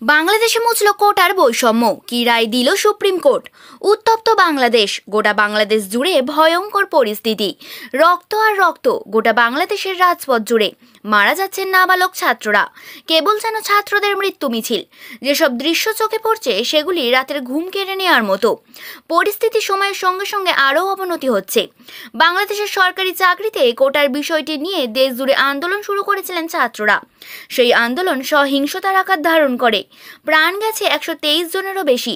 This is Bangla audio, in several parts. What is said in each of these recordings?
বাংলাদেশে মুছল কোটার বৈষম্য, কি রায় দিল সুপ্রিম কোর্ট। উত্তপ্ত বাংলাদেশ, গোটা বাংলাদেশ জুড়ে ভয়ঙ্কর পরিস্থিতি। রক্ত আর রক্ত গোটা বাংলাদেশের রাজপথ জুড়ে। মারা যাচ্ছেন নাবালক ছাত্ররা, কেবল যেন ছাত্রদের মৃত্যু মিছিল। যেসব দৃশ্য চোখে পড়ছে সেগুলি রাতের ঘুম কেড়ে নেওয়ার মতো। পরিস্থিতি সময়ের সঙ্গে সঙ্গে আরও অবনতি হচ্ছে। বাংলাদেশের সরকারি চাকরিতে কোটার বিষয়টি নিয়ে দেশ জুড়ে আন্দোলন শুরু করেছিলেন ছাত্ররা। সেই আন্দোলন সহিংসতার আকার ধারণ করে। প্রাণ গেছে 123 জনেরও বেশি।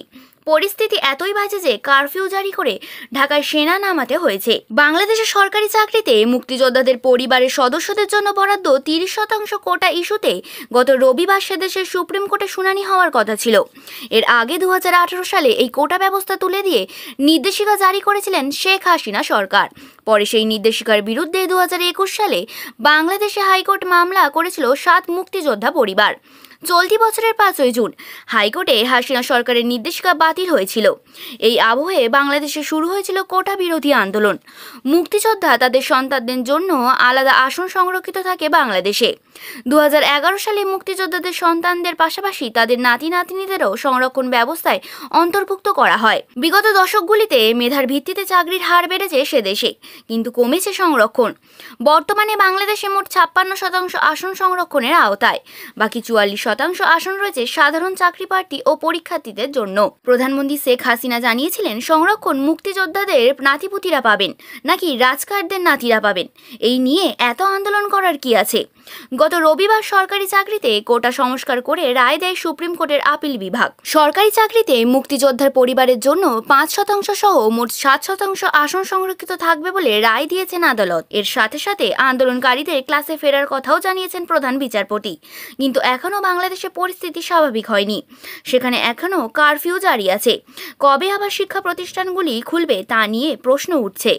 পরিস্থিতি এতই বাজে যে কারফিউ জারি করে ঢাকায় সেনা নামাতে হয়েছে। বাংলাদেশের সরকারি চাকরিতে মুক্তিযোদ্ধাদের পরিবারের সদস্যদের জন্য বরাদ্দ 30% কোটা ইস্যুতে গত রবিবার সেদেশের সুপ্রিম কোর্টে শুনানি হওয়ার কথা ছিল। এর আগে 2018 সালে এই কোটা ব্যবস্থা তুলে দিয়ে নির্দেশিকা জারি করেছিলেন শেখ হাসিনা সরকার। পরে সেই নির্দেশিকার বিরুদ্ধে 2021 সালে বাংলাদেশে হাইকোর্ট মামলা করেছিল 7 মুক্তিযোদ্ধা পরিবার। চলতি বছরের 5 জুন হাইকোর্টে হাসিনা সরকারের নির্দেশিকা বাতিল হয়েছিল। এই আবহে বাংলাদেশে শুরু হয়েছিল কোটা বিরোধী আন্দোলন। মুক্তিযোদ্ধা তাদের সন্তানদের জন্য আলাদা আসন সংরক্ষিত থাকে বাংলাদেশে। 2011 সালে মুক্তিযোদ্ধাদের সন্তানদের পাশাপাশি তাদের নাতি নাতনিদেরও সংরক্ষণ ব্যবস্থায় অন্তর্ভুক্ত করা হয়। বিগত দশকগুলিতে মেধার ভিত্তিতে চাকরির হার বেড়েছে সে দেশে, কিন্তু কমেছে সংরক্ষণ। বর্তমানে বাংলাদেশে মোট 56% আসন সংরক্ষণের আওতায়। বাকি 44% আসন রয়েছে সাধারণ চাকরি প্রার্থী ও পরীক্ষার্থীদের জন্য। প্রধানমন্ত্রী শেখ হাসিনা জানিয়েছিলেন, সংরক্ষণ মুক্তিযোদ্ধাদের নাতিপুতিরা পাবেন নাকি রাজকারদের নাতিরা পাবেন, এই নিয়ে এত আন্দোলন করার কি আছে। গত রবিবার সরকারি চাকরিতে কোটা সংস্কার করে রায় দেয় সুপ্রিম কোর্টের আপিল বিভাগ। সরকারি চাকরিতে মুক্তিযোদ্ধার পরিবারের জন্য 5% সহ মোট 7% আসন সংরক্ষিত থাকবে বলে রায় দিয়েছেন আদালত। এর সাথে সাথে আন্দোলনকারীদের ক্লাসে ফেরার কথাও জানিয়েছেন প্রধান বিচারপতি। কিন্তু এখনও বাংলাদেশে পরিস্থিতি স্বাভাবিক হয়নি। সেখানে এখনও কারফিউ জারি আছে। কবে আবার শিক্ষা প্রতিষ্ঠানগুলি খুলবে তা নিয়ে প্রশ্ন উঠছে।